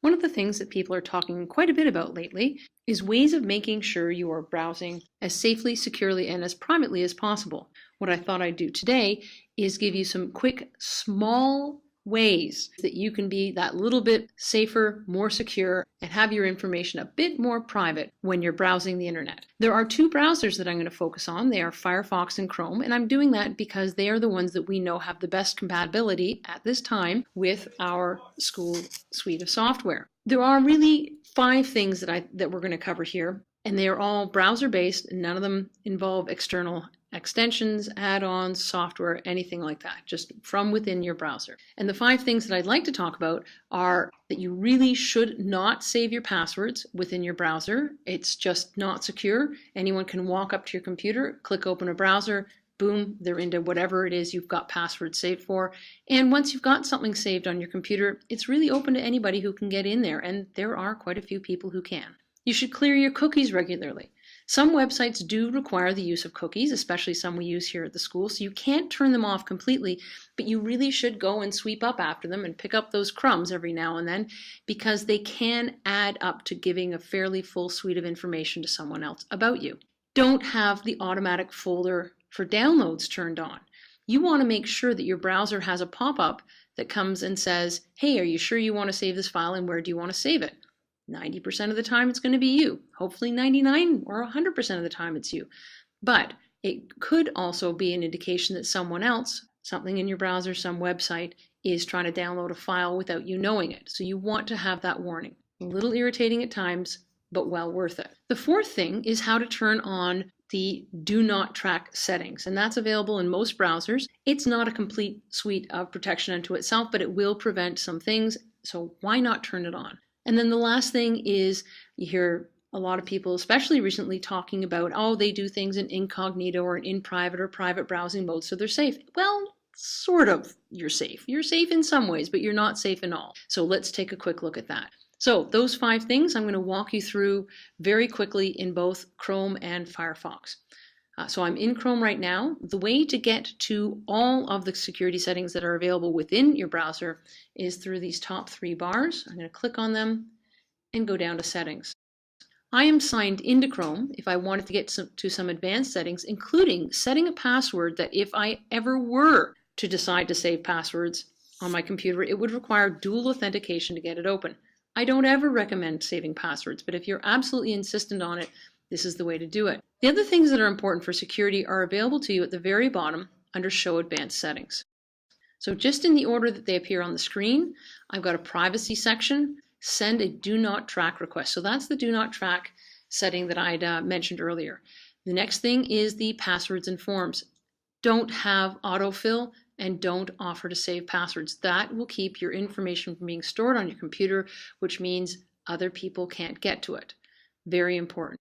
One of the things that people are talking quite a bit about lately is ways of making sure you are browsing as safely, securely, and as privately as possible. What I thought I'd do today is give you some quick, small ways that you can be that little bit safer, more secure, and have your information a bit more private when you're browsing the internet. There are two browsers that I'm going to focus on. They are Firefox and Chrome, and I'm doing that because they are the ones that we know have the best compatibility at this time with our school suite of software. There are really 5 things that we're going to cover here, and they are all browser-based, and none of them involve external extensions, add-ons, software, anything like that, just from within your browser. And the 5 things that I'd like to talk about are that you really should not save your passwords within your browser. It's just not secure. Anyone can walk up to your computer, click open a browser, boom, they're into whatever it is you've got passwords saved for. And once you've got something saved on your computer, it's really open to anybody who can get in there, and there are quite a few people who can. You should clear your cookies regularly. Some websites do require the use of cookies, especially some we use here at the school, so you can't turn them off completely, but you really should go and sweep up after them and pick up those crumbs every now and then, because they can add up to giving a fairly full suite of information to someone else about you. Don't have the automatic folder for downloads turned on. You want to make sure that your browser has a pop-up that comes and says, hey, are you sure you want to save this file, and where do you want to save it? 90% of the time it's going to be you. Hopefully 99 or 100% of the time it's you. But it could also be an indication that someone else, something in your browser, some website, is trying to download a file without you knowing it. So you want to have that warning. A little irritating at times, but well worth it. The 4th thing is how to turn on the Do Not Track settings, and that's available in most browsers. It's not a complete suite of protection unto itself, but it will prevent some things, so why not turn it on? And then the last thing is, you hear a lot of people, especially recently, talking about, oh, they do things in incognito or in private or private browsing mode, so they're safe. Well, sort of, you're safe. You're safe in some ways, but you're not safe in all. So let's take a quick look at that. So those 5 things I'm going to walk you through very quickly in both Chrome and Firefox. So I'm in Chrome right now. The way to get to all of the security settings that are available within your browser is through these top 3 bars. I'm going to click on them and go down to settings. I am signed into Chrome if I wanted to get to some advanced settings, including setting a password that if I ever were to decide to save passwords on my computer, it would require dual authentication to get it open. I don't ever recommend saving passwords, but if you're absolutely insistent on it, this is the way to do it. The other things that are important for security are available to you at the very bottom under Show Advanced Settings. So just in the order that they appear on the screen, I've got a privacy section, send a Do Not Track request. So that's the Do Not Track setting that I'd mentioned earlier. The next thing is the passwords and forms. Don't have autofill and don't offer to save passwords. That will keep your information from being stored on your computer, which means other people can't get to it. Very important.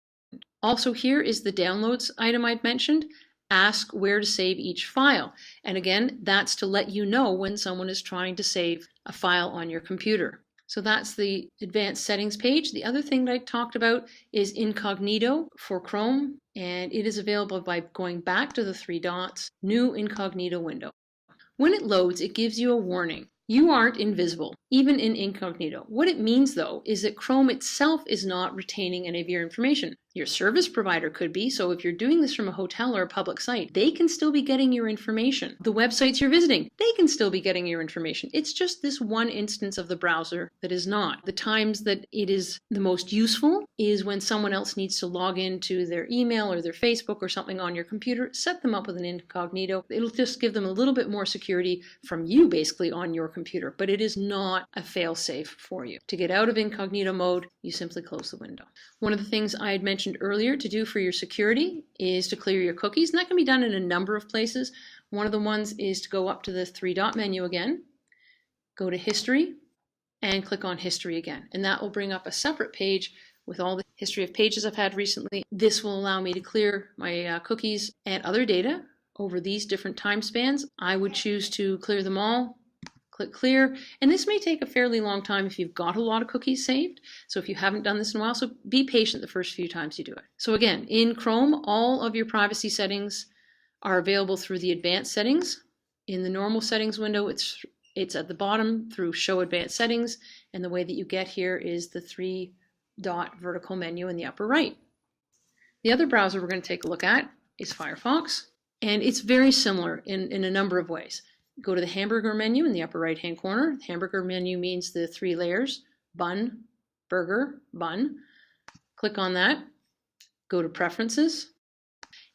Also, here is the downloads item I'd mentioned. Ask where to save each file. And again, that's to let you know when someone is trying to save a file on your computer. So that's the advanced settings page. The other thing that I talked about is incognito for Chrome, and it is available by going back to the 3 dots, new incognito window. When it loads, it gives you a warning. You aren't invisible, even in incognito. What it means, though, is that Chrome itself is not retaining any of your information. Your service provider could be, so if you're doing this from a hotel or a public site, they can still be getting your information. The websites you're visiting, they can still be getting your information. It's just this one instance of the browser that is not. The times that it is the most useful is when someone else needs to log into their email or their Facebook or something on your computer. Set them up with an incognito. It'll just give them a little bit more security from you, basically, on your computer, but it is not a fail-safe for you. To get out of incognito mode, you simply close the window. One of the things I had mentioned earlier to do for your security is to clear your cookies, and that can be done in a number of places. One of the ones is to go up to the 3-dot menu again, go to History, and click on History again. And that will bring up a separate page with all the history of pages I've had recently. This will allow me to clear my cookies and other data over these different time spans. I would choose to clear them all. Click clear, and this may take a fairly long time if you've got a lot of cookies saved, so if you haven't done this in a while, so be patient the first few times you do it. So again, in Chrome, all of your privacy settings are available through the advanced settings. In the normal settings window, it's It's at the bottom through Show Advanced Settings, and the way that you get here is the 3-dot vertical menu in the upper right. The other browser we're going to take a look at is Firefox, and it's very similar in a number of ways. Go to the hamburger menu in the upper right-hand corner. The hamburger menu means the 3 layers, bun, burger, bun. Click on that. Go to Preferences.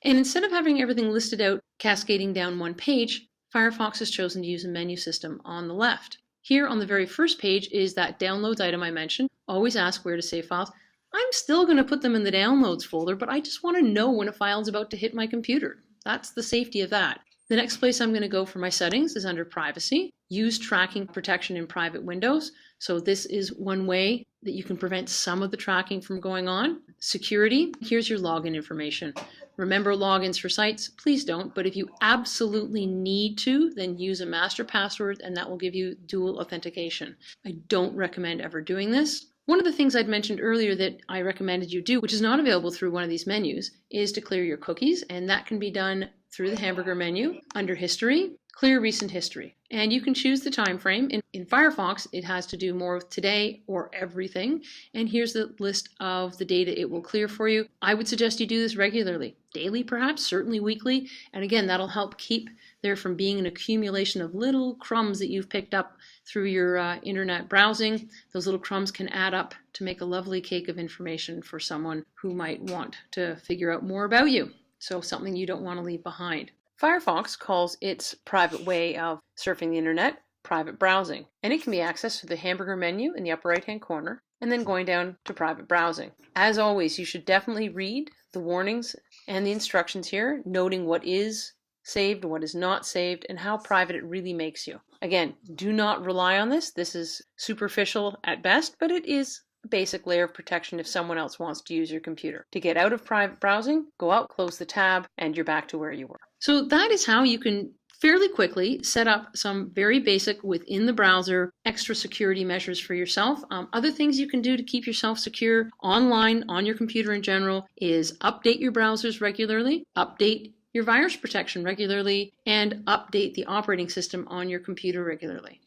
And instead of having everything listed out cascading down one page, Firefox has chosen to use a menu system on the left. Here on the very first page is that downloads item I mentioned. Always ask where to save files. I'm still going to put them in the downloads folder, but I just want to know when a file is about to hit my computer. That's the safety of that. The next place I'm going to go for my settings is under Privacy. Use tracking protection in private windows. So this is one way that you can prevent some of the tracking from going on. Security, here's your login information. Remember logins for sites? Please don't, but if you absolutely need to, then use a master password and that will give you dual authentication. I don't recommend ever doing this. One of the things I'd mentioned earlier that I recommended you do, which is not available through one of these menus, is to clear your cookies, and that can be done through the hamburger menu. Under History, clear recent history. And you can choose the time frame. In Firefox, it has to do more with today or everything. And here's the list of the data it will clear for you. I would suggest you do this regularly. Daily, perhaps, certainly weekly. And again, that'll help keep there from being an accumulation of little crumbs that you've picked up through your internet browsing. Those little crumbs can add up to make a lovely cake of information for someone who might want to figure out more about you. So something you don't want to leave behind. Firefox calls its private way of surfing the internet private browsing, and it can be accessed through the hamburger menu in the upper right-hand corner and then going down to private browsing. As always, you should definitely read the warnings and the instructions here, noting what is saved, what is not saved, and how private it really makes you. Again, do not rely on this. This is superficial at best, but it is a basic layer of protection if someone else wants to use your computer. To get out of private browsing, go out, close the tab, and you're back to where you were. So that is how you can fairly quickly set up some very basic within the browser extra security measures for yourself. Other things you can do to keep yourself secure online on your computer in general is update your browsers regularly, update your virus protection regularly, and update the operating system on your computer regularly.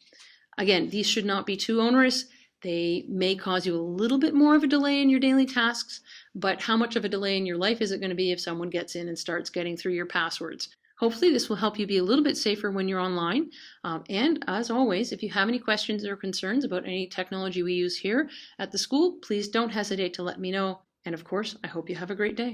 Again, these should not be too onerous. They may cause you a little bit more of a delay in your daily tasks, but how much of a delay in your life is it going to be if someone gets in and starts getting through your passwords? Hopefully this will help you be a little bit safer when you're online. And as always, if you have any questions or concerns about any technology we use here at the school, please don't hesitate to let me know. And of course, I hope you have a great day.